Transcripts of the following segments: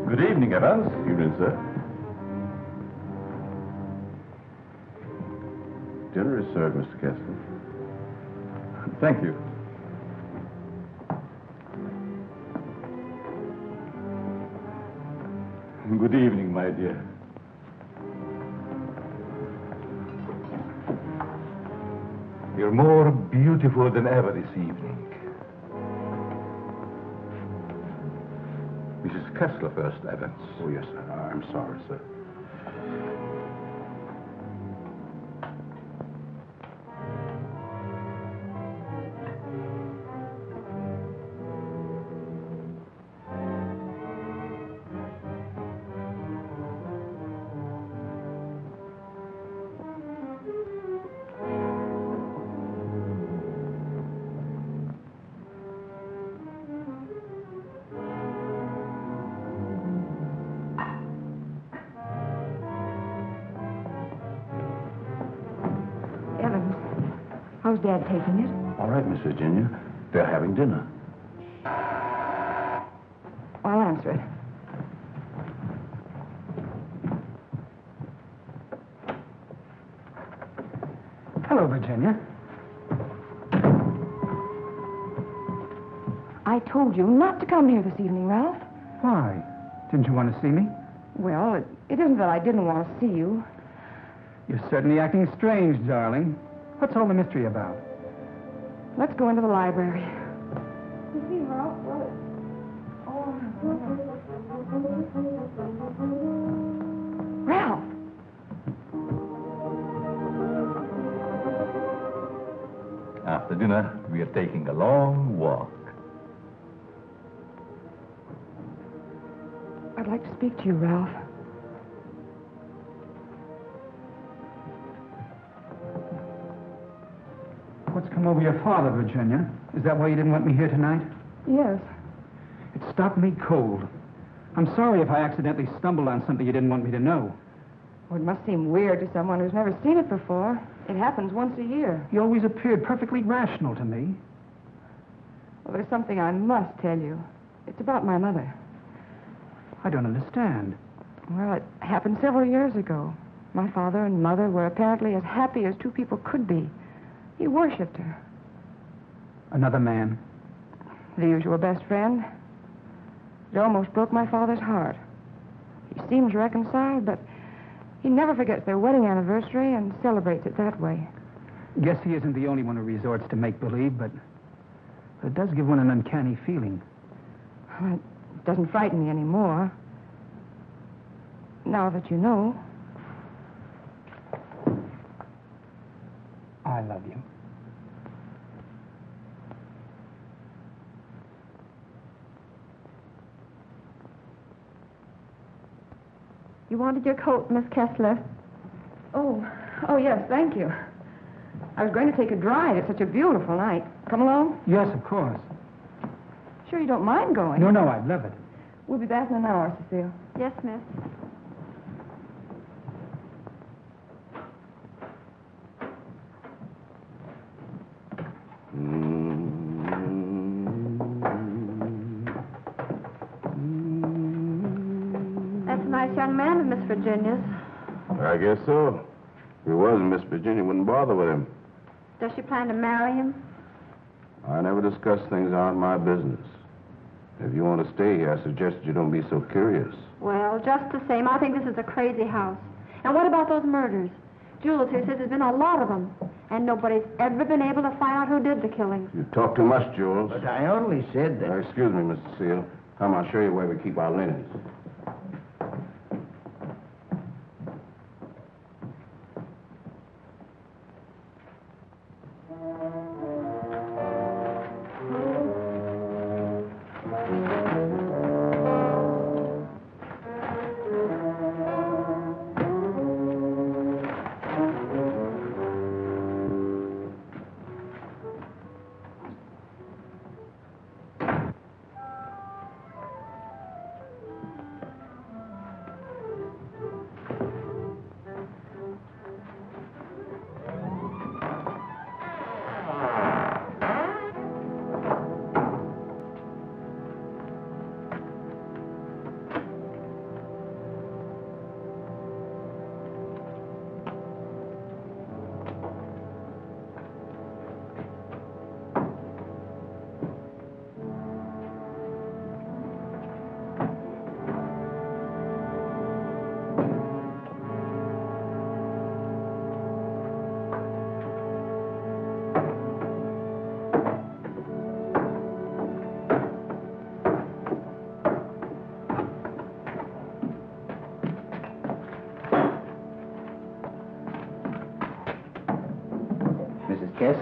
Good evening, Evans. Evening, sir. Dinner is served, Mr. Kessler. Thank you. Good evening, my dear. You're more beautiful than ever this evening. Mrs. Kessler first, Evans. Oh, yes, sir. I'm sorry, sir. How's Dad taking it? All right, Miss Virginia. They're having dinner. I'll answer it. Hello, Virginia. I told you not to come here this evening, Ralph. Why? Didn't you want to see me? Well, it isn't that I didn't want to see you. You're certainly acting strange, darling. What's all the mystery about? Let's go into the library. You see, Ralph, Ralph! After dinner, we are taking a long walk. I'd like to speak to you, Ralph. What's come over your father, Virginia? Is that why you didn't want me here tonight? Yes. It stopped me cold. I'm sorry if I accidentally stumbled on something you didn't want me to know. Well, it must seem weird to someone who's never seen it before. It happens once a year. You always appeared perfectly rational to me. Well, there's something I must tell you. It's about my mother. I don't understand. Well, it happened several years ago. My father and mother were apparently as happy as two people could be. He worshipped her. Another man? The usual best friend. It almost broke my father's heart. He seems reconciled, but he never forgets their wedding anniversary and celebrates it that way. Guess he isn't the only one who resorts to make-believe, but it does give one an uncanny feeling. Well, it doesn't frighten me anymore. Now that you know. I love you. You wanted your coat, Miss Kessler? Oh, yes, thank you. I was going to take a drive. It's such a beautiful night. Come along? Yes, of course. Sure you don't mind going? No, I'd love it. We'll be back in an hour, Cecile. Yes, miss. That's a nice young man of Miss Virginia's. I guess so. If he wasn't, Miss Virginia wouldn't bother with him. Does she plan to marry him? I never discuss things that aren't my business. If you want to stay here, I suggest you don't be so curious. Well, just the same, I think this is a crazy house. And what about those murders? Jules here says there's been a lot of them. And nobody's ever been able to find out who did the killing. You talk too much, Jules. But I only said that... Excuse me, Mr. Seal. Come, I'll show you where we keep our linens.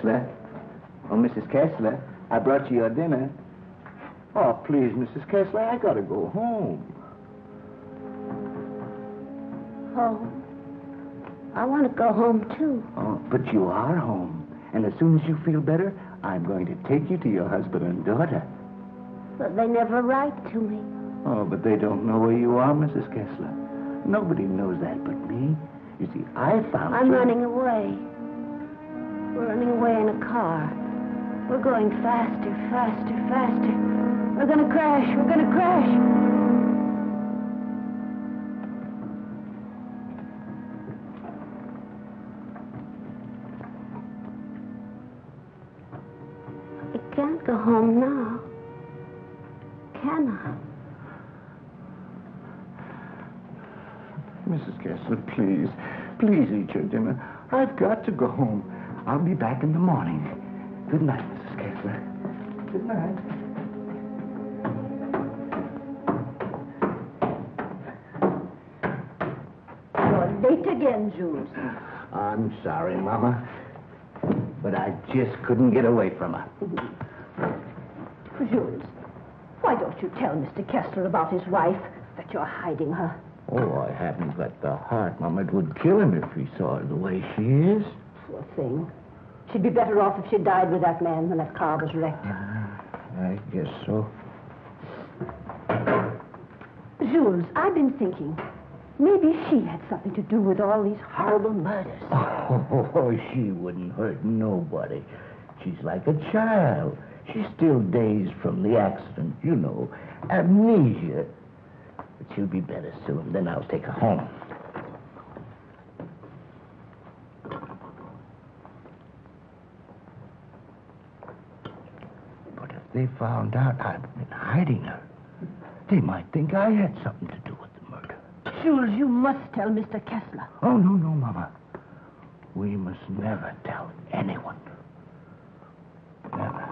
Kessler. Oh, Mrs. Kessler, I brought you your dinner. Oh, please, Mrs. Kessler, I gotta go home. Home? I want to go home, too. Oh, but you are home. And as soon as you feel better, I'm going to take you to your husband and daughter. But they never write to me. Oh, but they don't know where you are, Mrs. Kessler. Nobody knows that but me. You see, I found I'm you. running away. We're running away in a car. We're going faster, faster, faster. We're gonna crash. We're gonna crash. I can't go home now. Can I? Mrs. Kessler, please. Please eat your dinner. I've got to go home. I'll be back in the morning. Good night, Mrs. Kessler. Good night. You're late again, Jules. I'm sorry, Mama. But I just couldn't get away from her. Jules, why don't you tell Mr. Kessler about his wife, that you're hiding her? Oh, I haven't got the heart, Mama. It would kill him if he saw her the way she is. Poor thing. She'd be better off if she died with that man when that car was wrecked. I guess so. Jules, I've been thinking. Maybe she had something to do with all these horrible murders. Oh, she wouldn't hurt nobody. She's like a child. She's still dazed from the accident, you know. Amnesia. But she'll be better soon. Then I'll take her home. But if they found out I'd been hiding her, they might think I had something to do with the murder. Jules, you must tell Mr. Kessler. Oh, no, Mama. We must never tell anyone. Never.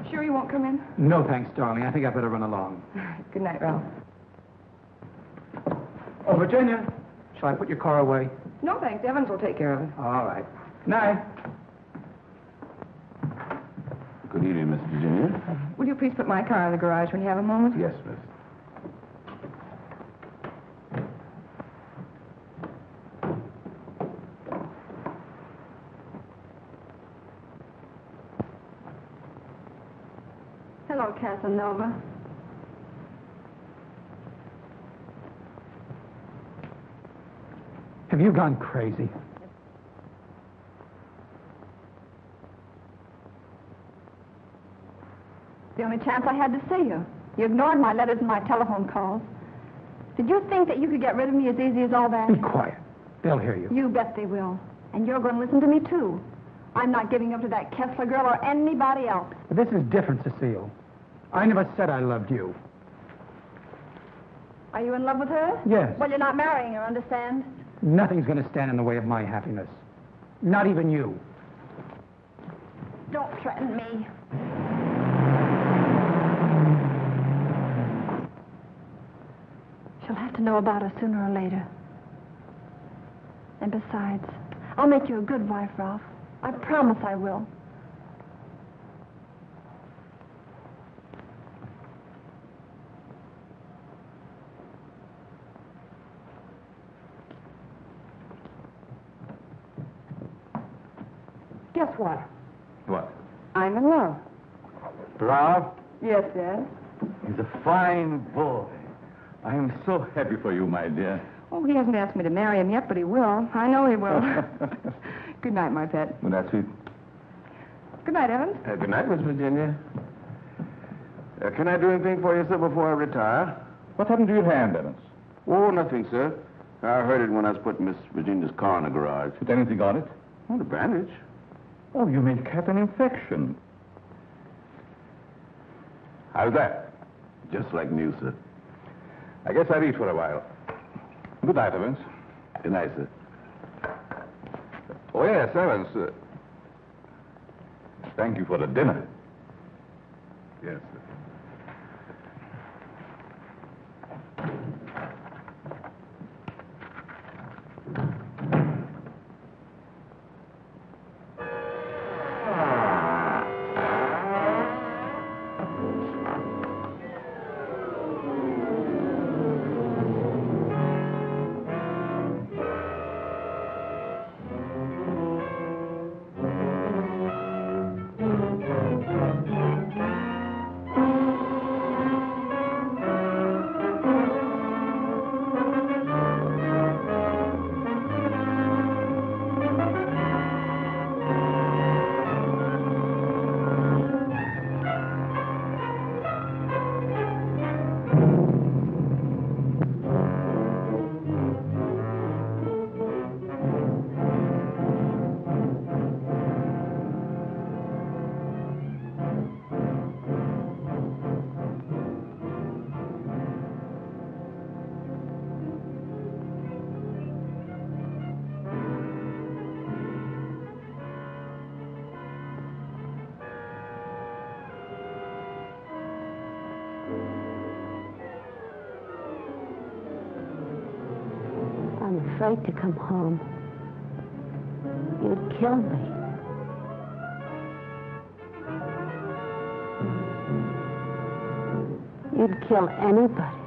Sure you won't come in? No, thanks, darling. I think I better run along. Good night, Ralph. Oh, Virginia, shall I put your car away? No, thanks. Evans will take care of it. All right. Night. Good evening, Miss Virginia. Will you please put my car in the garage when you have a moment? Yes, miss. Hello, Casanova. Have you gone crazy? The only chance I had to see you. You ignored my letters and my telephone calls. Did you think that you could get rid of me as easy as all that? Be quiet. They'll hear you. You bet they will. And you're going to listen to me, too. I'm not giving up to that Kessler girl or anybody else. But this is different, Cecile. I never said I loved you. Are you in love with her? Yes. Well, you're not marrying her, understand? Nothing's going to stand in the way of my happiness. Not even you. Don't threaten me. She'll have to know about us sooner or later. And besides, I'll make you a good wife, Ralph. I promise I will. Guess what? What? I'm in love. Ralph? Yes, Dad. He's a fine boy. I am so happy for you, my dear. Oh, he hasn't asked me to marry him yet, but he will. I know he will. Good night, my pet. Well, that's sweet. Good night, Evans. Good night, Miss Virginia. Can I do anything for you, sir, before I retire? What happened to your hand, Evans? Oh, nothing, sir. I hurt it when I was putting Miss Virginia's car in the garage. Put anything on it? Oh, the bandage. Oh, you may have an infection. How's that? Just like new, sir. I guess I'll eat for a while. Good night, Evans. Good night, sir. Oh, yes, Evans. Thank you for the dinner. Yes, sir. I'm afraid to come home. You'd kill me. You'd kill anybody.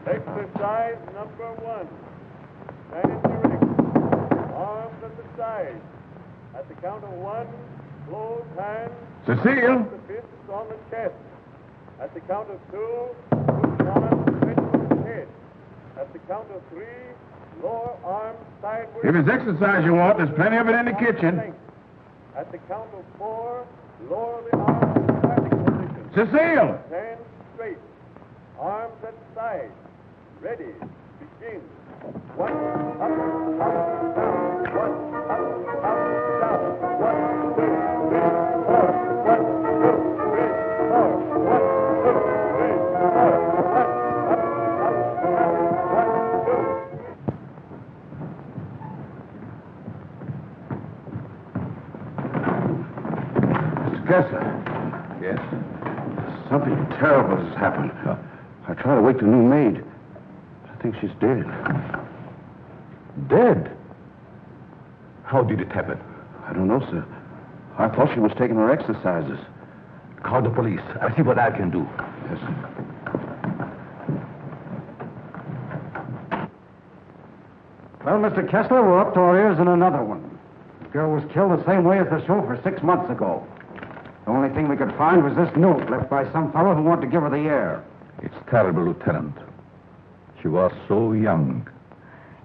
Exercise number 1. Stand erect. Arms at the side. At the count of 1, close hands. Cecile! The fists on the chest. At the count of 2, push arms straight to the head. At the count of 3, lower arms sideways. If it's exercise you want, there's plenty of it in the kitchen. At the count of 4, lower the arms to starting position. Cecile! Stand straight. Arms at side. Ready. Begin. 1, up, down. 1, up, down. 1, 2, 3, 4. 1, 2, 3, 4. 1, 2, 3, 4. 1, up, down. 1, 2. Kessler. Yes? Something terrible has happened. I tried to wake the new maid. I think she's dead. Dead? How did it happen? I don't know, sir. I thought she was taking her exercises. Call the police. I'll see what I can do. Yes, sir. Well, Mr. Kessler, we're up to our ears in another one. The girl was killed the same way as the chauffeur 6 months ago. The only thing we could find was this note left by some fellow who wanted to give her the air. It's terrible, Lieutenant. She was so young.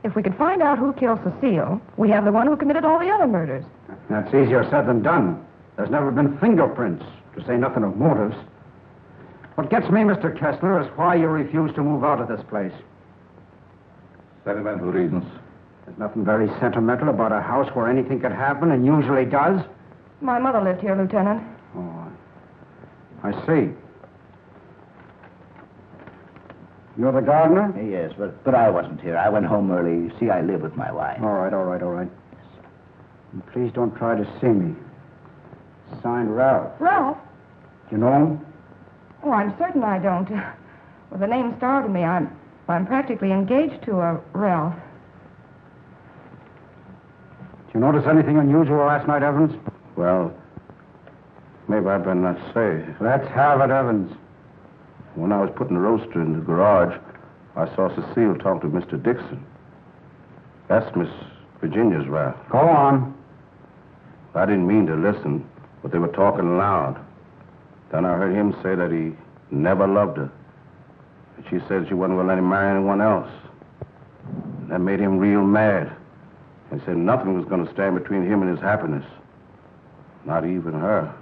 If we could find out who killed Cecile, we have the one who committed all the other murders. That's easier said than done. There's never been fingerprints, to say nothing of motives. What gets me, Mr. Kessler, is why you refuse to move out of this place. Sentimental reasons. There's nothing very sentimental about a house where anything could happen and usually does. My mother lived here, Lieutenant. Oh, I see. You're the gardener? Yes, but I wasn't here. I went home early. You see, I live with my wife. All right. And please don't try to see me. Signed Ralph. Ralph? Do you know him? Oh, I'm certain I don't. Well, the name startled me. I'm practically engaged to a Ralph. Did you notice anything unusual last night, Evans? Well, maybe I better not say. Let's have it, Evans. When I was putting the roaster in the garage, I saw Cecile talk to Mr. Dixon. That's Miss Virginia's Ralph. Go on. I didn't mean to listen, but they were talking loud. Then I heard him say that he never loved her. And she said she wasn't going to let him marry anyone else. That made him real mad. And said nothing was going to stand between him and his happiness. Not even her.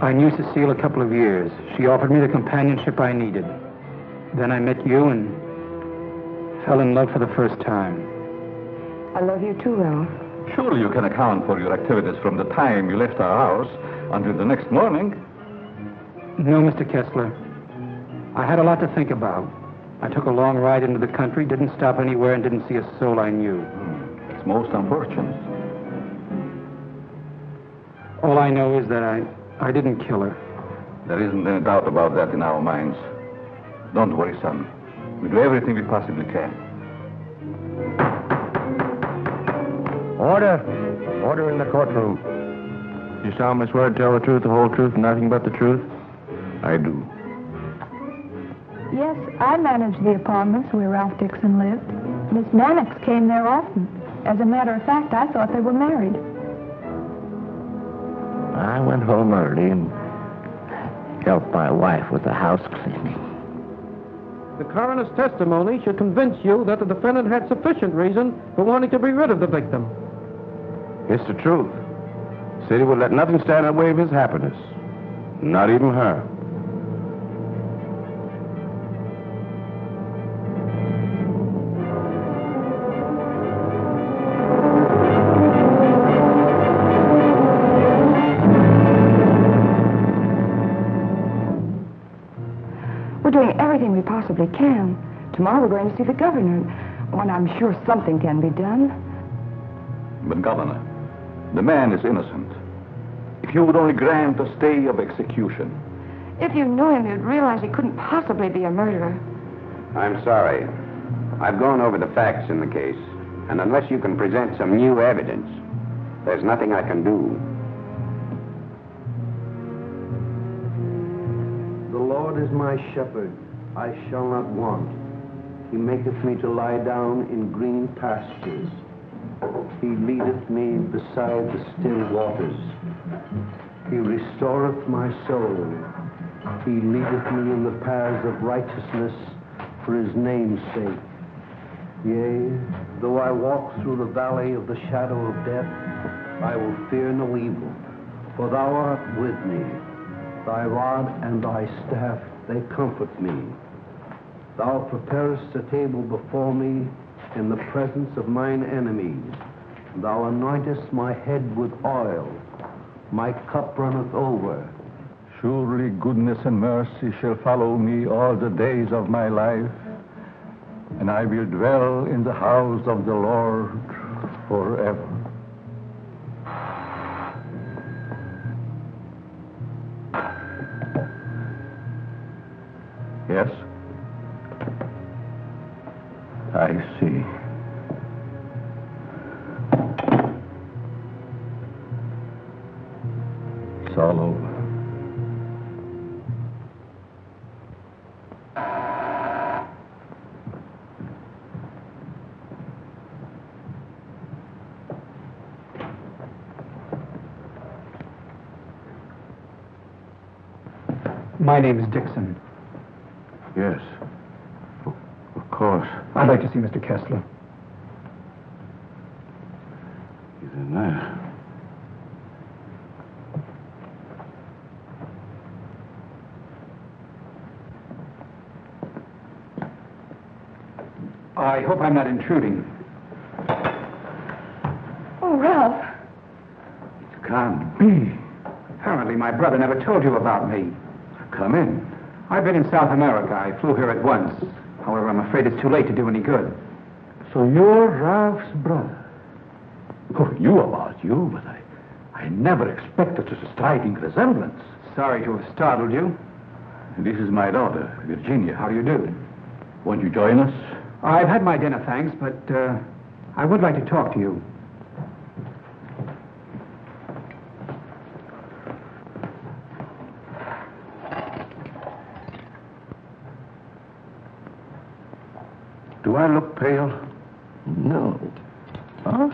I knew Cecile a couple of years. She offered me the companionship I needed. Then I met you and fell in love for the first time. I love you too, Ralph. Surely you can account for your activities from the time you left our house until the next morning. No, Mr. Kessler. I had a lot to think about. I took a long ride into the country, didn't stop anywhere, and didn't see a soul I knew. It's most unfortunate. All I know is that I didn't kill her. There isn't any doubt about that in our minds. Don't worry, son. We do everything we possibly can. Order. Order in the courtroom. You solemnly swear to tell the truth, the whole truth, and nothing but the truth? I do. Yes, I managed the apartments where Ralph Dixon lived. Miss Mannix came there often. As a matter of fact, I thought they were married. I went home early and helped my wife with the house cleaning. The coroner's testimony should convince you that the defendant had sufficient reason for wanting to be rid of the victim. It's the truth. Said he would let nothing stand in the way of his happiness. Not even her. We're doing everything we possibly can. Tomorrow we're going to see the governor. Oh, and I'm sure something can be done. But, Governor, the man is innocent. If you would only grant a stay of execution. If you knew him, you'd realize he couldn't possibly be a murderer. I'm sorry. I've gone over the facts in the case, and unless you can present some new evidence, there's nothing I can do. The Lord is my shepherd, I shall not want. He maketh me to lie down in green pastures. He leadeth me beside the still waters. He restoreth my soul. He leadeth me in the paths of righteousness for his name's sake. Yea, though I walk through the valley of the shadow of death, I will fear no evil, for thou art with me. Thy rod and thy staff, they comfort me. Thou preparest a table before me in the presence of mine enemies. Thou anointest my head with oil. My cup runneth over. Surely goodness and mercy shall follow me all the days of my life, and I will dwell in the house of the Lord forever. Yes? I see. It's all over. My name is Dixon. Yes. Of course. I'd like to see Mr. Kessler. He's in there. I hope I'm not intruding. Oh, Ralph. It can't be. Apparently my brother never told you about me. Come in. I've been in South America. I flew here at once. However, I'm afraid it's too late to do any good. So you're Ralph's brother. Oh, you about you, but I never expected such a striking resemblance. Sorry to have startled you. This is my daughter, Virginia. How do you do? Won't you join us? I've had my dinner, thanks, but I would like to talk to you. Do I look pale? No. Huh?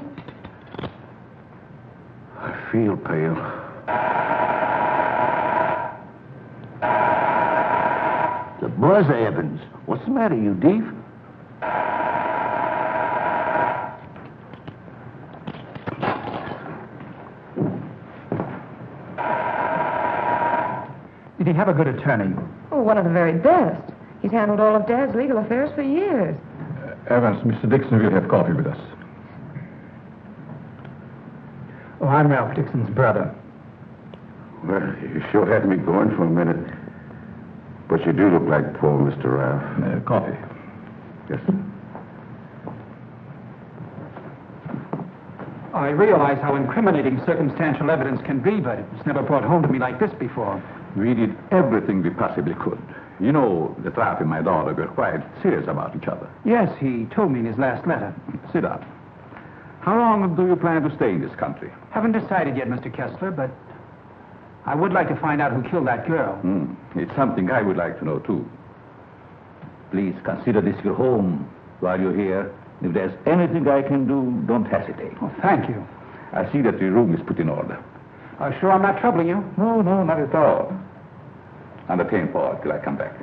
I feel pale. The buzz, Evans. What's the matter, you deef? Did he have a good attorney? Oh, one of the very best. He's handled all of Dad's legal affairs for years. Evans, Mr. Dixon will have coffee with us. Oh, I'm Ralph Dixon's brother. Well, you sure had me going for a minute. But you do look like poor Mr. Ralph. Coffee. Yes. I realize how incriminating circumstantial evidence can be, but it was never brought home to me like this before. We did everything we possibly could. You know, the Ralph and my daughter were quite serious about each other. Yes, he told me in his last letter. Sit down. How long do you plan to stay in this country? Haven't decided yet, Mr. Kessler, but I would like to find out who killed that girl. It's something I would like to know, too. Please consider this your home while you're here. If there's anything I can do, don't hesitate. Oh, thank you. I see that your room is put in order. Sure I'm not troubling you? No, not at all. Entertain Paul till I come back.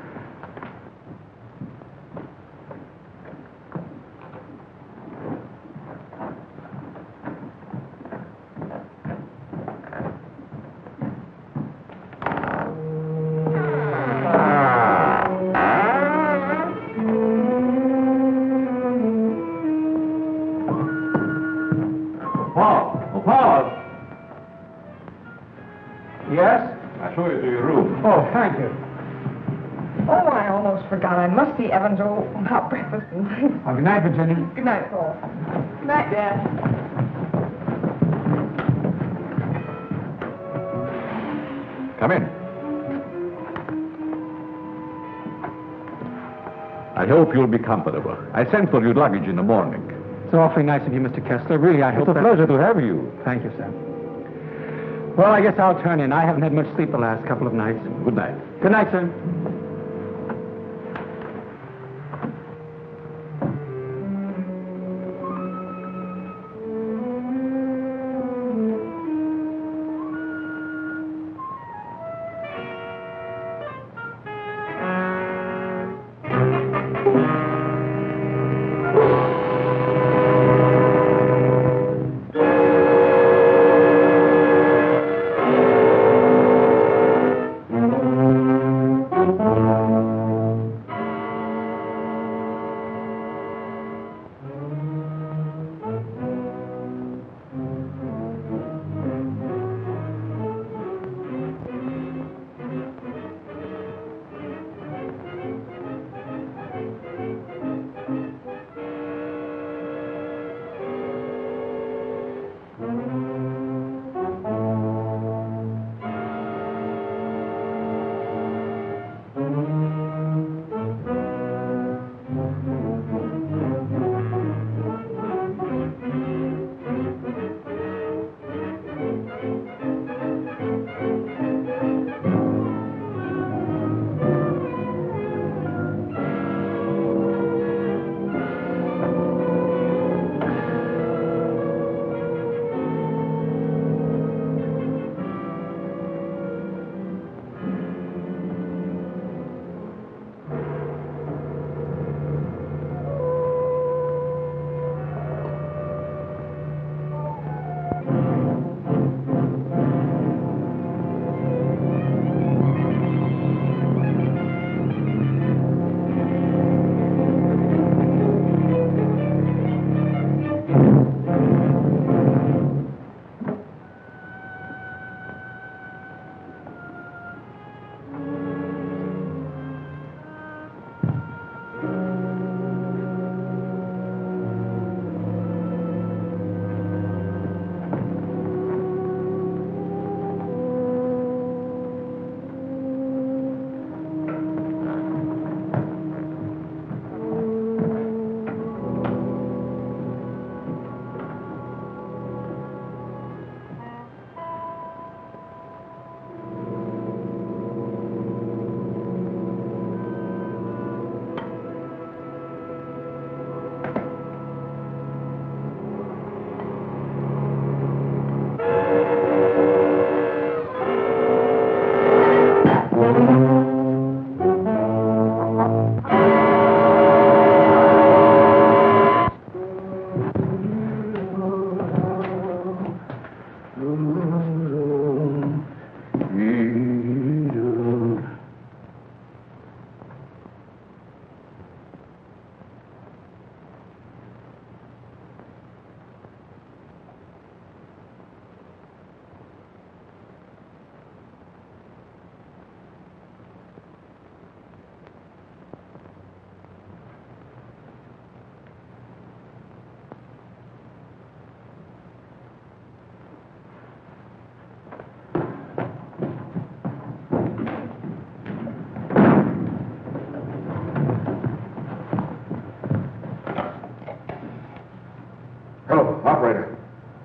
Paul! Yes? I'll show you to your room. Oh, thank you. Oh, I almost forgot. I must see Evans about breakfast. Good night, Virginia. Good night, Paul. Good night, Dad. Come in. I hope you'll be comfortable. I sent for your luggage in the morning. It's awfully nice of you, Mr. Kessler. Really, I hope It's a pleasure to have you. Thank you, sir. Well, I guess I'll turn in. I haven't had much sleep the last couple of nights. Good night. Good night, sir.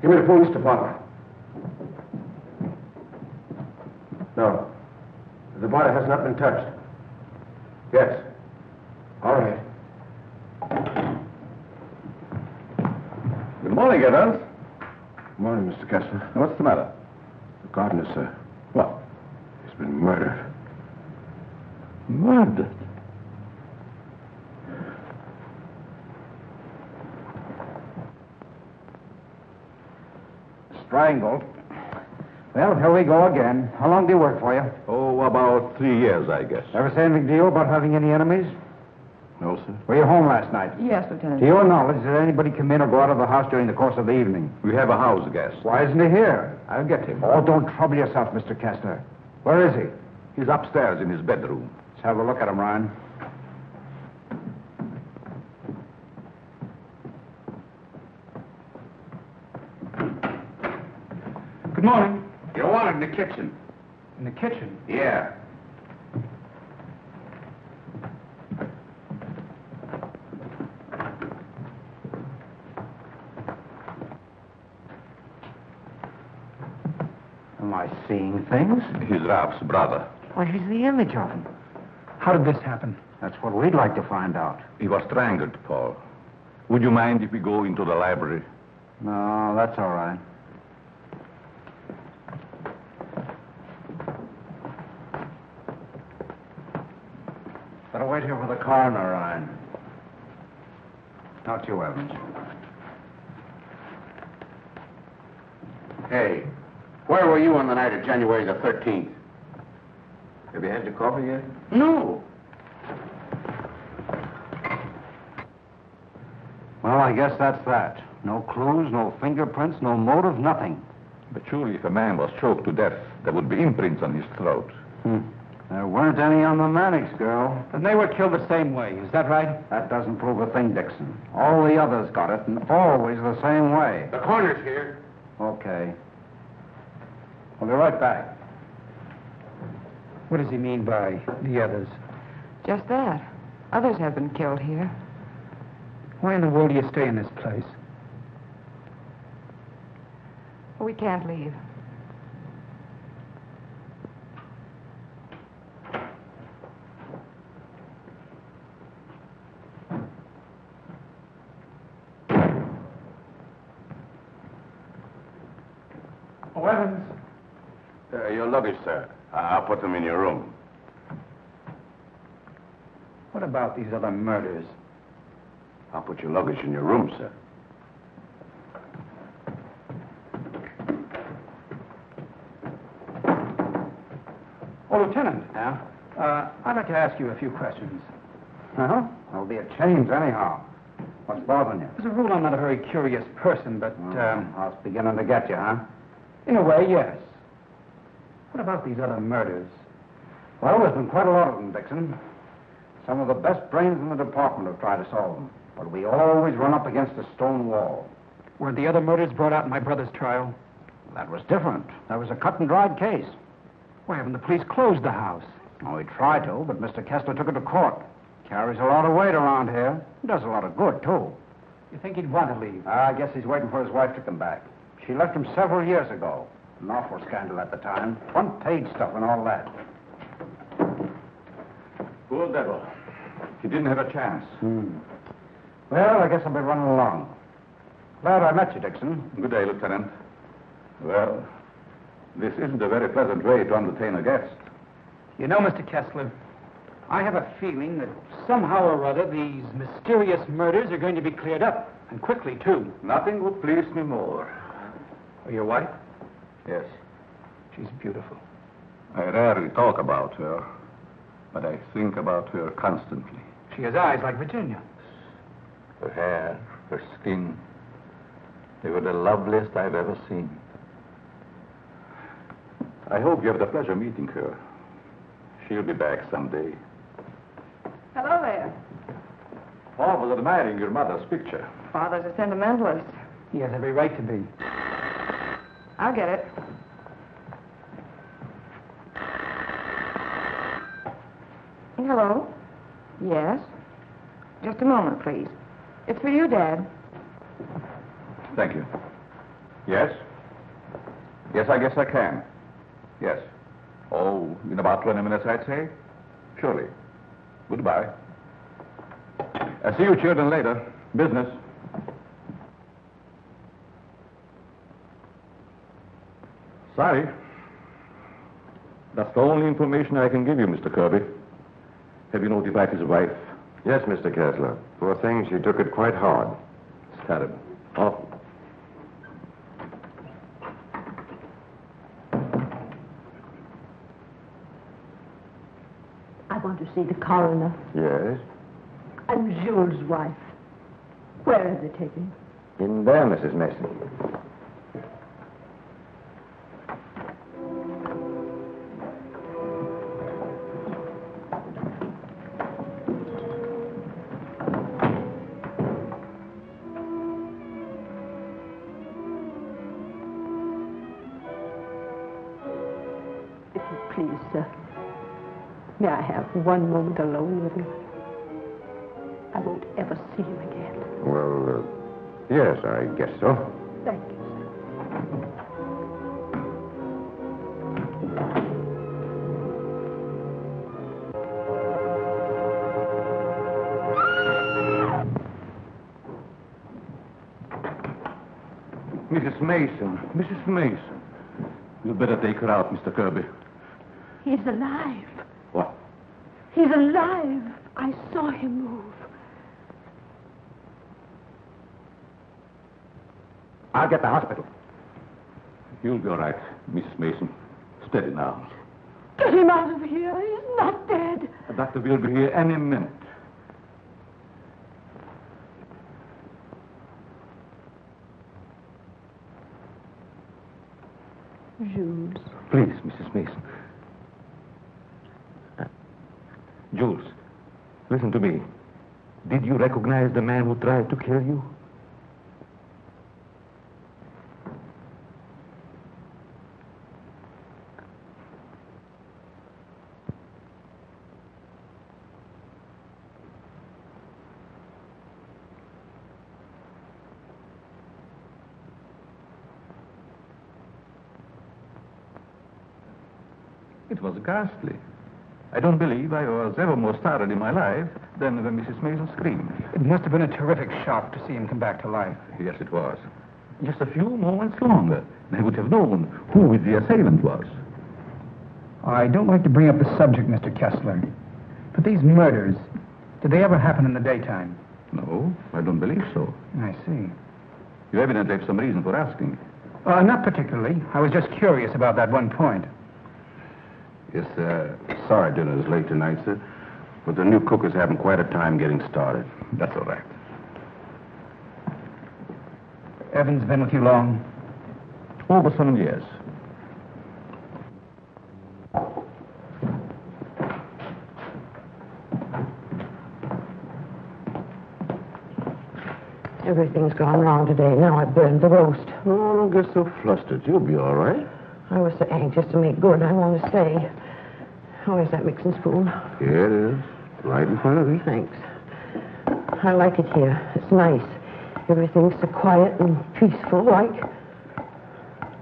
Give me the police department. No. The body has not been touched. Yes. All right. Good morning, Evans. Good morning, Mr. Kessler. What's the matter? The gardener, sir. What? He's been murdered. Murdered? Strangled. Well, here we go again. How long do you work for you? Oh, about 3 years, I guess. Ever say anything to you about having any enemies? No, sir. Were you home last night? Yes, Lieutenant. To your knowledge, did anybody come in or go out of the house during the course of the evening? We have a house guest. Why isn't he here? I'll get him. Oh, don't trouble yourself, Mr. Kessler. Where is he? He's upstairs in his bedroom. Let's have a look at him, Ryan. Good morning. You're wanted in the kitchen. In the kitchen? Yeah. Am I seeing things? He's Ralph's brother. Why, he's the image of him. How did this happen? That's what we'd like to find out. He was strangled, Paul. Would you mind if we go into the library? No, that's all right. Better wait here for the coroner, Ryan. Not you, Evans. Hey, where were you on the night of January the 13th? Have you had your coffee yet? No. Well, I guess that's that. No clues, no fingerprints, no motive, nothing. But surely if a man was choked to death, there would be imprints on his throat. There weren't any on the Mannix girl. And they were killed the same way, is that right? That doesn't prove a thing, Dixon. All the others got it, and always the same way. The coroner's here. Okay. I'll be right back. What does he mean by the others? Just that. Others have been killed here. Why in the world do you stay in this place? We can't leave. Oh, Evans. Your luggage, sir. I'll put them in your room. What about these other murders? I'll put your luggage in your room, sir. Oh, Lieutenant. Yeah? I'd like to ask you a few questions. Uh-huh. There'll be a change anyhow. What's bothering you? As a rule, I'm not a very curious person, but, I was beginning to get you, huh? in a way, yes. What about these other murders? Well, there's been quite a lot of them, Dixon. Some of the best brains in the department have tried to solve them. But we always run up against a stone wall. Were the other murders brought out in my brother's trial? That was different. That was a cut-and-dried case. Why haven't the police closed the house? Oh, we tried to, but Mr. Kessler took it to court. Carries a lot of weight around here. Does a lot of good, too. You think he'd want to leave? I guess he's waiting for his wife to come back. She left him several years ago. An awful scandal at the time. Front-page stuff and all that. Poor devil. He didn't have a chance. Well, I guess I'll be running along. Glad I met you, Dixon. Good day, Lieutenant. Well, this isn't a very pleasant way to entertain a guest. You know, Mr. Kessler, I have a feeling that somehow or other these mysterious murders are going to be cleared up, and quickly, too. Nothing would please me more. Oh, your wife? Yes. She's beautiful. I rarely talk about her, but I think about her constantly. She has eyes like Virginia. Her hair, her skin, they were the loveliest I've ever seen. I hope you have the pleasure meeting her. She'll be back someday. Hello there. Paul was admiring your mother's picture. Father's a sentimentalist. He has every right to be. I'll get it. Hello? Yes? Just a moment, please. It's for you, Dad. Thank you. Yes? Yes, I guess I can. Yes. Oh, in about 20 minutes, I'd say. Surely. Goodbye. I'll see you children later. Business. Sorry. That's the only information I can give you, Mr. Kirby. Have you notified his wife? Yes, Mr. Kessler. Poor thing, she took it quite hard. It's terrible. Awful. I want to see the coroner. Yes? I'm Jules' wife. Where are they taking? In there, Mrs. Mason. If you please, sir. May I have one moment alone with him? I won't ever see him again. Well, yes, I guess so. Thank you, sir. Mrs. Mason. Mrs. Mason. You'd better take her out, Mr. Kirby. He's alive. What? He's alive. I saw him move. I'll get the hospital. You'll be all right, Mrs. Mason. Steady now. Get him out of here. He's not dead. The doctor will be here any minute. Jules. Please, Mrs. Mason. Jules, listen to me. Did you recognize the man who tried to kill you? It was ghastly. I don't believe I was ever more startled in my life than when Mrs. Mason screamed. It must have been a terrific shock to see him come back to life. Yes, it was. Just a few moments longer, and I would have known who the assailant was. I don't like to bring up the subject, Mr. Kessler, but these murders, did they ever happen in the daytime? No, I don't believe so. I see. You evidently have some reason for asking. Not particularly. I was just curious about that one point. Yes, sorry dinner is late tonight, sir. But the new cook is having quite a time getting started. That's all right. Evans been with you long? Over some years. Everything's gone wrong today. Now I burned the roast. Oh, don't get so flustered. You'll be all right. I was so anxious to make good. I want to stay. Where's that mixing spoon? Here it is. Right in front of you. Thanks. I like it here. It's nice. Everything's so quiet and peaceful, like.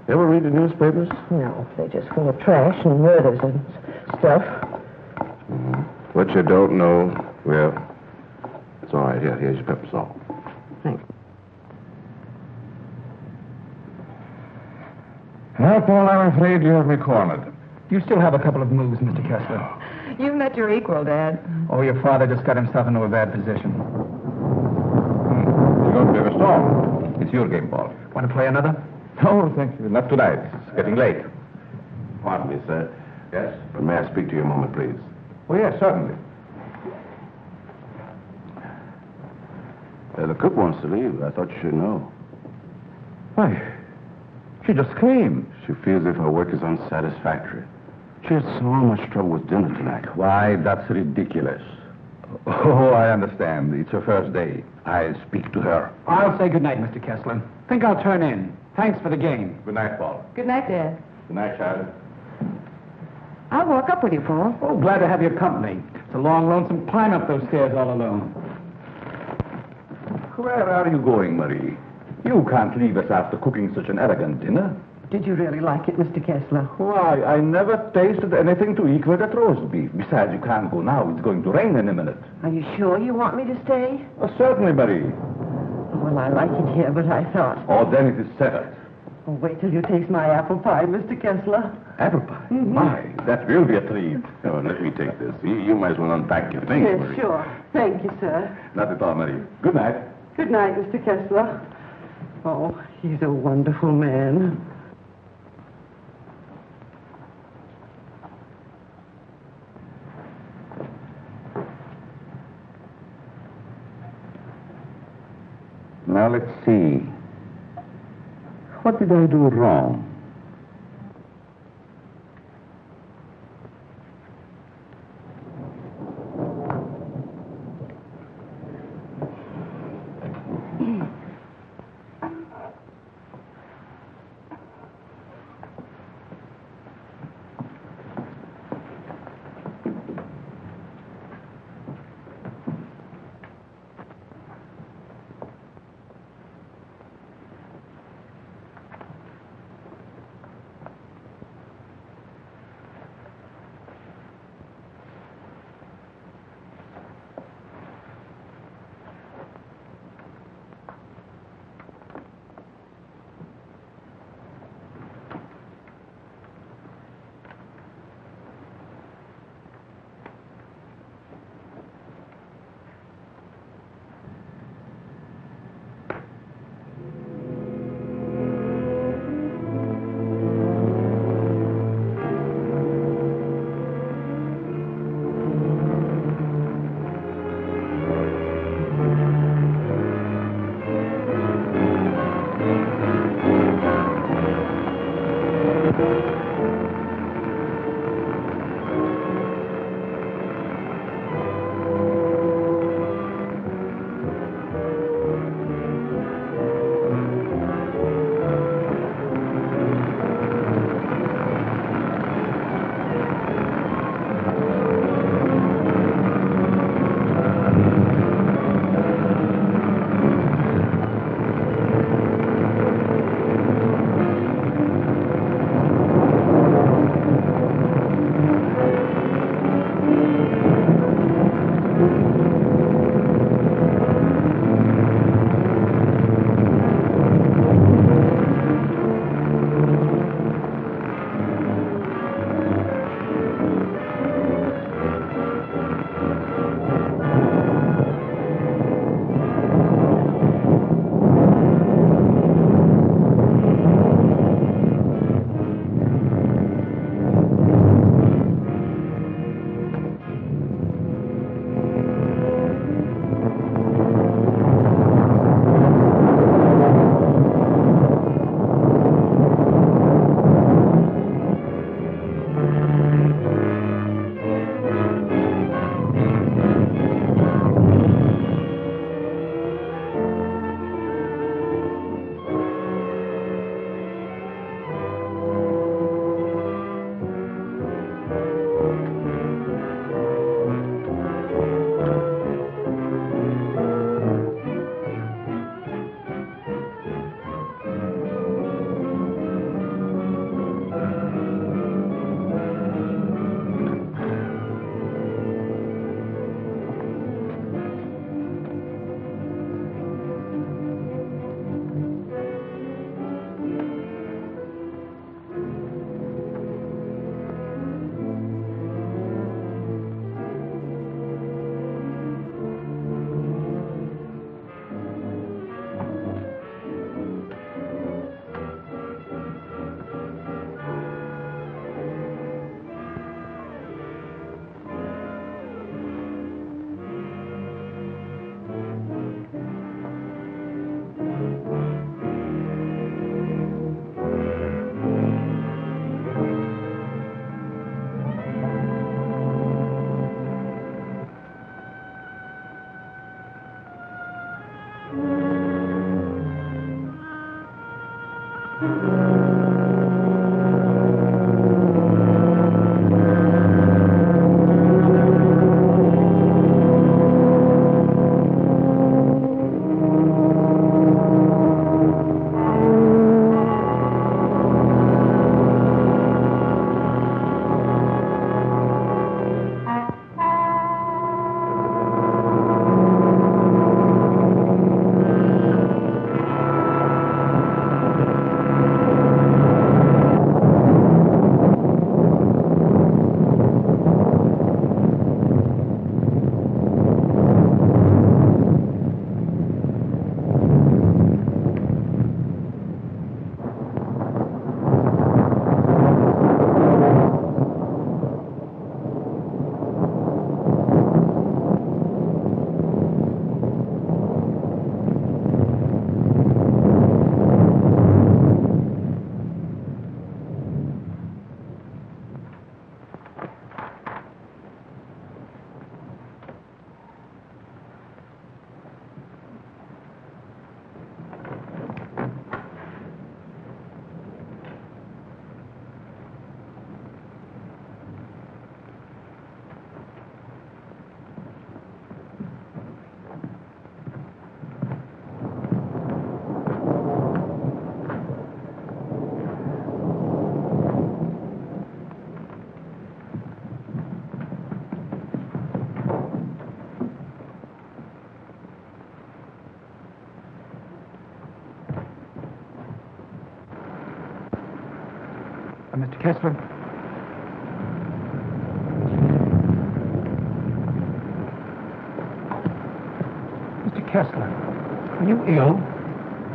Ever read the newspapers? No, they're just full of trash and murders and stuff. Mm-hmm. What you don't know, well, it's all right. Here's your pepper salt. Thanks. Well, Paul, I'm afraid you have me cornered. You still have a couple of moves, Mr. Kessler. You've met your equal, Dad. Oh, your father just got himself into a bad position. You're going to be restored. It's your game, Paul. Want to play another? No, thank you. Not tonight. It's getting late. Pardon me, sir. Yes? May I speak to you a moment, please? Oh, yes, certainly. The cook wants to leave. I thought you should know. Why? She just came. She feels as if her work is unsatisfactory. She had so much trouble with dinner tonight. Why, that's ridiculous. Oh, I understand. It's her first day. I'll speak to her. I'll say good night, Mr. Kessler. Think I'll turn in. Thanks for the game. Good night, Paul. Good night, Dad. Good night, Charlotte. I'll walk up with you, Paul. Oh, glad to have your company. It's a long, lonesome climb up those stairs all alone. Where are you going, Marie? You can't leave us after cooking such an elegant dinner. Did you really like it, Mr. Kessler? Why, I never tasted anything to equal that roast beef. Besides, you can't go now. It's going to rain in a minute. Are you sure you want me to stay? Oh, certainly, Marie. Well, I like it here, but I thought... Oh, then it is settled. Oh, wait till you taste my apple pie, Mr. Kessler. Apple pie? My, that will be a treat. Oh, let me take this. You might as well unpack your things, Yes, Marie. sure. Thank you, sir. Not at all, Marie. Good night. Good night, Mr. Kessler. Oh, he's a wonderful man. Now, let's see. What did I do wrong? Mr. Kessler? Mr. Kessler, are you ill?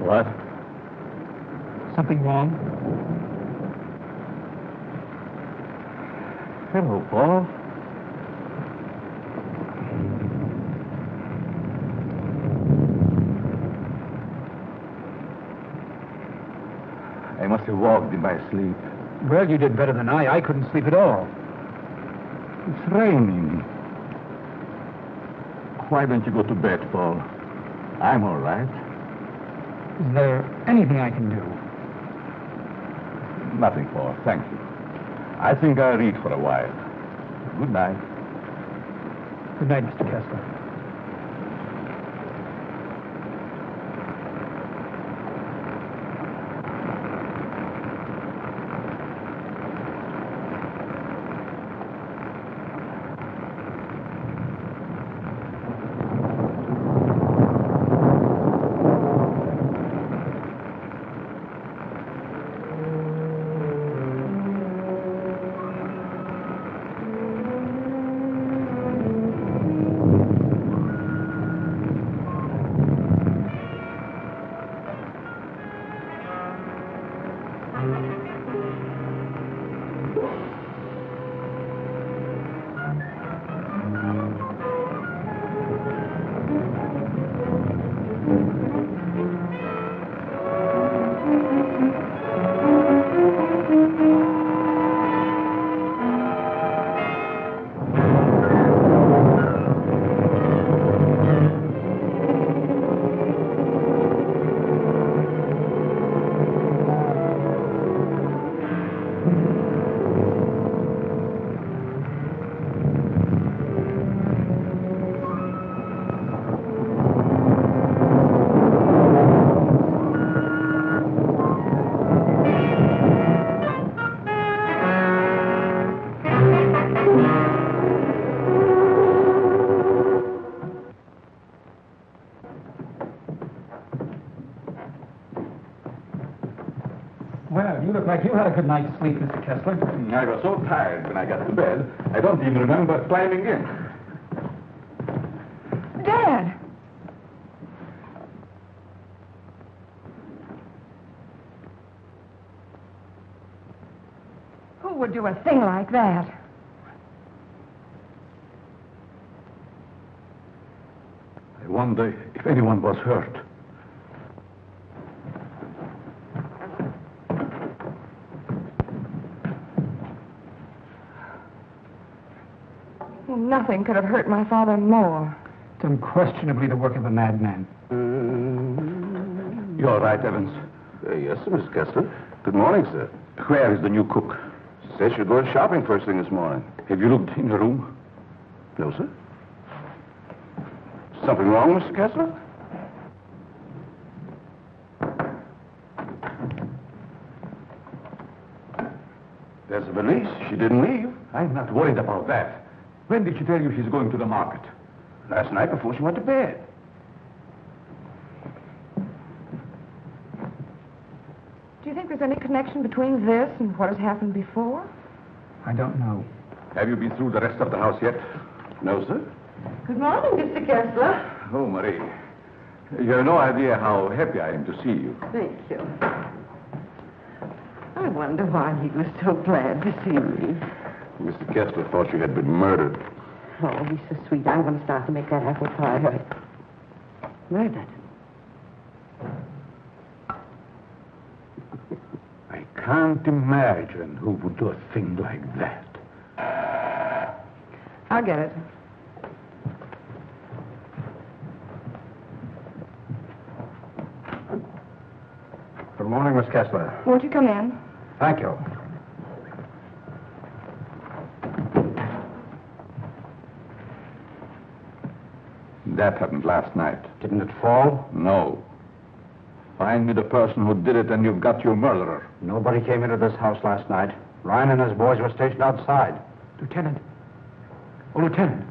What? Something wrong? Hello, Paul. I must have walked in my sleep. Well, you did better than I. I couldn't sleep at all. It's raining. Why don't you go to bed, Paul? I'm all right. Is there anything I can do? Nothing, Paul. Thank you. I think I'll read for a while. Good night. Good night, Mr. Kessler. Well, you look like you had a good night's sleep, Mr. Kessler. I was so tired when I got to bed, I don't even remember climbing in. Dad! Who would do a thing like that? I wonder if anyone was hurt. Nothing could have hurt my father more. It's unquestionably the work of a madman. You all right, Evans? Yes, sir, Mr. Kessler. Good morning, sir. Where is the new cook? Said she'll go shopping first thing this morning. Have you looked in the room? No, sir. Something wrong, Mr. Kessler? There's a valise. She didn't leave. I'm not worried about that. When did she tell you she's going to the market? Last night before she went to bed. Do you think there's any connection between this and what has happened before? I don't know. Have you been through the rest of the house yet? No, sir. Good morning, Mr. Kessler. Oh, Marie. You have no idea how happy I am to see you. Thank you. I wonder why he was so glad to see me. Mr. Kessler thought you had been murdered. Oh, he's so sweet. I'm going to start to make that apple pie right. Murdered. I can't imagine who would do a thing like that. I'll get it. Good morning, Miss Kessler. Won't you come in? Thank you. That happened last night. Didn't it fall? No. Find me the person who did it and you've got your murderer. Nobody came into this house last night. Ryan and his boys were stationed outside. Lieutenant. Oh, Lieutenant.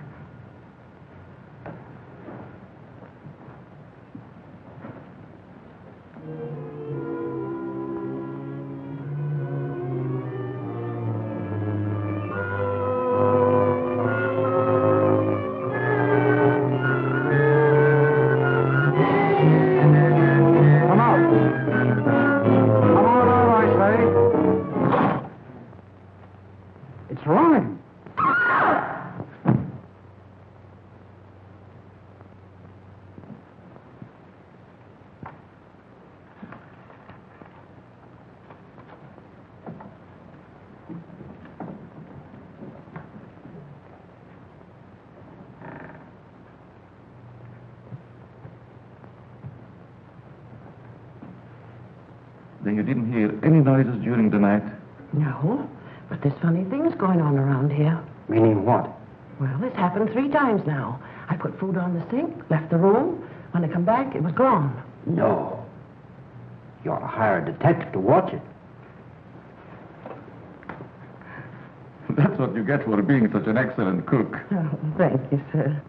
Then you didn't hear any noises during the night? No, but there's funny things going on around here. Meaning what? Well, it's happened 3 times now. I put food on the sink, left the room. When I come back, it was gone. No. You ought to hire a detective to watch it. That's what you get for being such an excellent cook. Oh, thank you, sir.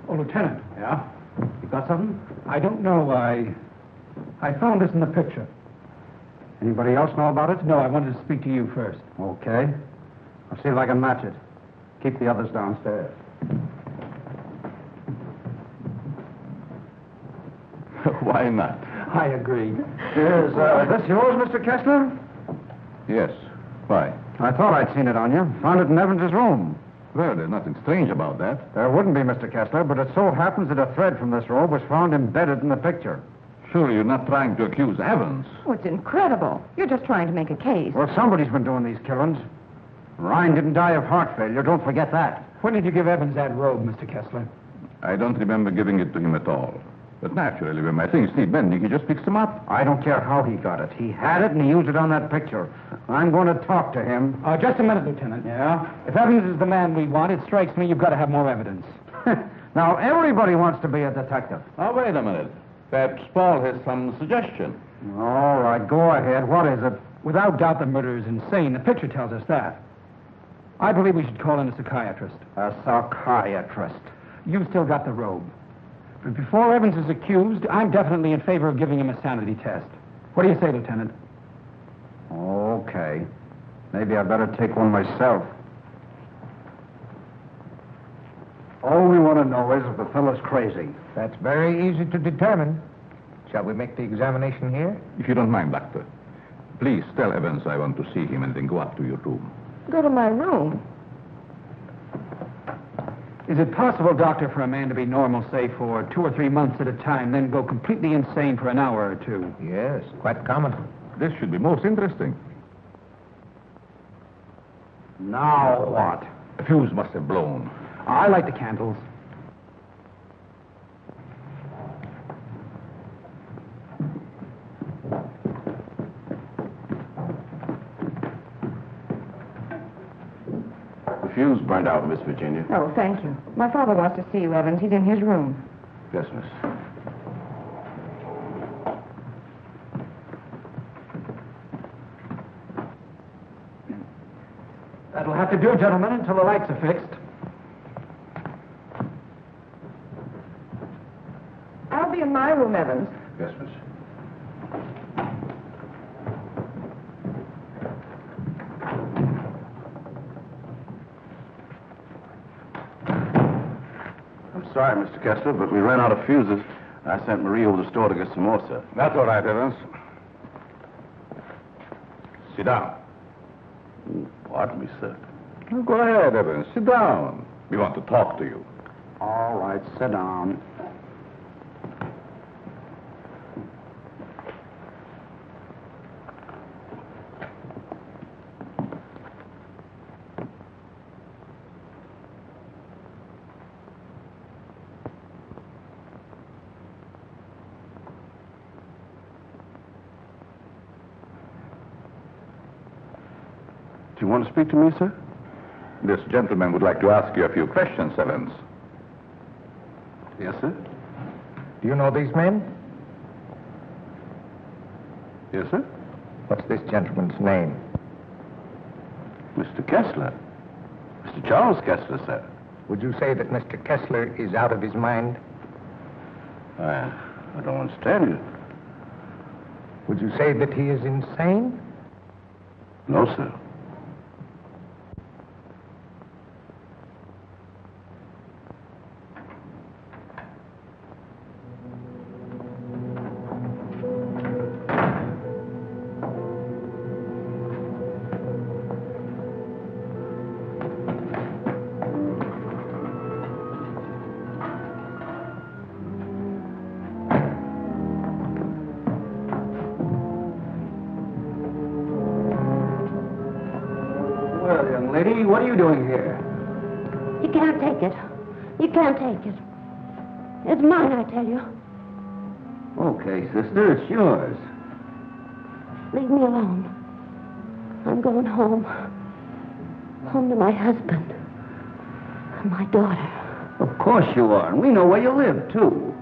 Oh, Lieutenant. Yeah? You got something? I don't know. I found this in the picture. Anybody else know about it? No, I wanted to speak to you first. Okay. I'll see if I can match it. Keep the others downstairs. Why not? I agree. Is this yours, Mr. Kessler? Yes. Why? I thought I'd seen it on you. Found it in Evans's room. Well, there's nothing strange about that. There wouldn't be, Mr. Kessler, but it so happens that a thread from this robe was found embedded in the picture. Surely you're not trying to accuse Evans. Oh, it's incredible. You're just trying to make a case. Well, somebody's been doing these killings. Ryan didn't die of heart failure. Don't forget that. When did you give Evans that robe, Mr. Kessler? I don't remember giving it to him at all. But naturally, when my things need mending, he just picks them up. I don't care how he got it. He had it, and he used it on that picture. I'm going to talk to him. Just a minute, Lieutenant. Yeah? If Evans is the man we want, it strikes me you've got to have more evidence. Now, everybody wants to be a detective. Oh, wait a minute. Perhaps Paul has some suggestion. All right, go ahead. What is it? Without doubt, the murder is insane. The picture tells us that. I believe we should call in a psychiatrist. A psychiatrist. You've still got the robe. But before Evans is accused, I'm definitely in favor of giving him a sanity test. What do you say, Lieutenant? Okay. Maybe I better take one myself. All we want to know is if the fellow's crazy. That's very easy to determine. Shall we make the examination here? If you don't mind, Doctor, please tell Evans I want to see him and then go up to your room. Go to my room. Is it possible, Doctor, for a man to be normal, say, for 2 or 3 months at a time, then go completely insane for an hour or two? Yes, quite common. This should be most interesting. Now what? The fuse must have blown. I light the candles. The fuse burned out, Miss Virginia. Oh, thank you. My father wants to see you, Evans. He's in his room. Yes, miss. That'll have to do, gentlemen, until the lights are fixed. I'll be in my room, Evans. Yes, miss. I'm sorry, Mr. Kessler, but we ran out of fuses. I sent Marie over to the store to get some more, sir. That's all right, Evans. Sit down. Pardon me, sir. Oh, go ahead, Evans. Sit down. We want to talk to you. All right, sit down. Do you want to speak to me, sir? This gentleman would like to ask you a few questions, Evans. Yes, sir. Do you know these men? Yes, sir. What's this gentleman's name? Mr. Kessler. Mr. Charles Kessler, sir. Would you say that Mr. Kessler is out of his mind? I don't understand you. Would you say that he is insane? No, sir. Well, young lady, what are you doing here? You can't take it. You can't take it. It's mine, I tell you. Okay, sister, it's yours. Leave me alone. I'm going home. Home to my husband. And my daughter. Of course you are, and we know where you live, too.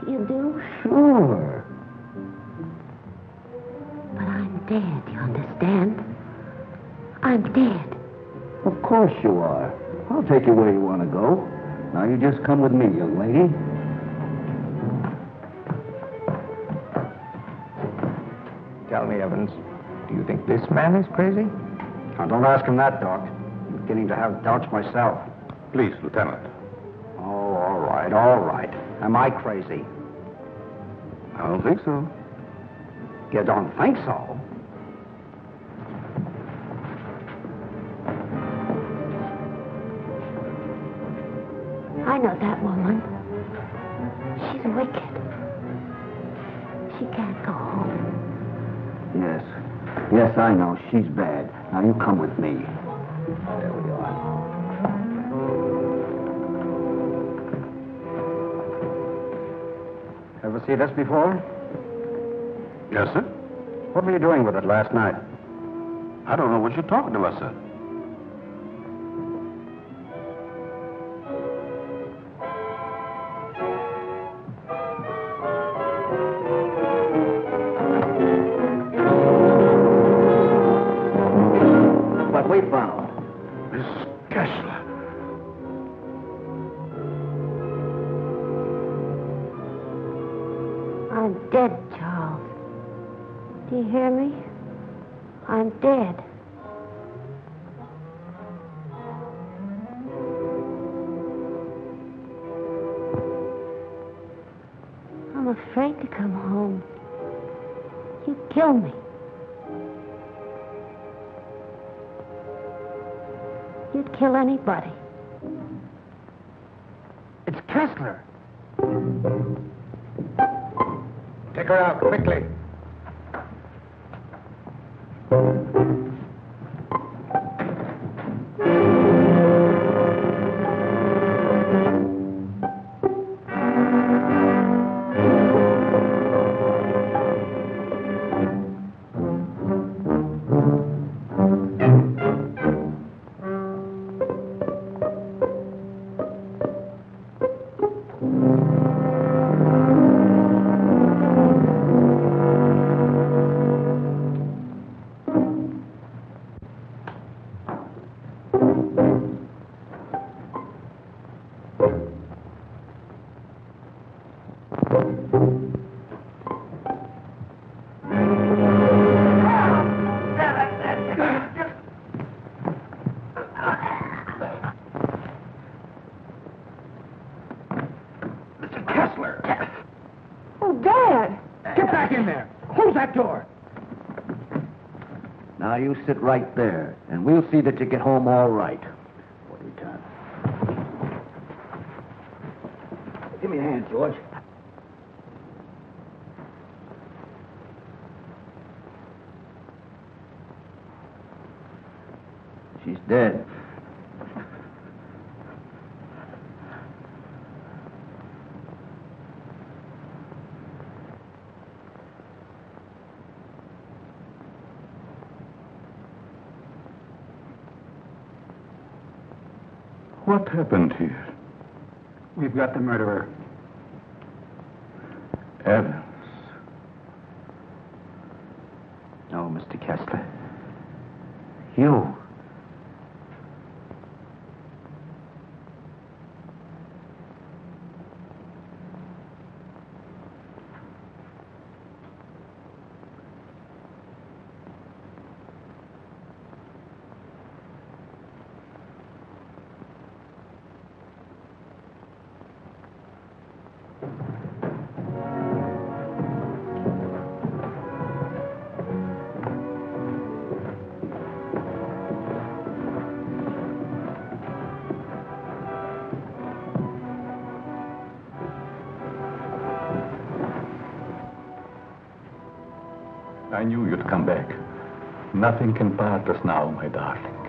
You do? Sure. But I'm dead, you understand? I'm dead. Of course you are. I'll take you where you want to go. Now you just come with me, young lady. Tell me, Evans, do you think this man is crazy? Now, don't ask him that, Doc. I'm beginning to have doubts myself. Please, Lieutenant. Oh, all right, all right. Am I crazy? I don't think so. You don't think so? I know that woman. She's wicked. She can't go home. Yes. Yes, I know. She's bad. Now you come with me. There we are. Ever see this before? Yes, sir. What were you doing with it last night? I don't know what you're talking about, sir. What we found. Miss Kessler. I'm dead, Charles. Do you hear me? I'm dead. I'm afraid to come home. You'd kill me. You'd kill anybody. It's Kessler. Take her out, quickly. Now you sit right there, and we'll see that you get home all right. What are you done? Give me a hand, George. She's dead. What happened here? We've got the murderer. Evans. No, Mr. Kessler. You. I knew you'd come back. Nothing can part us now, my darling.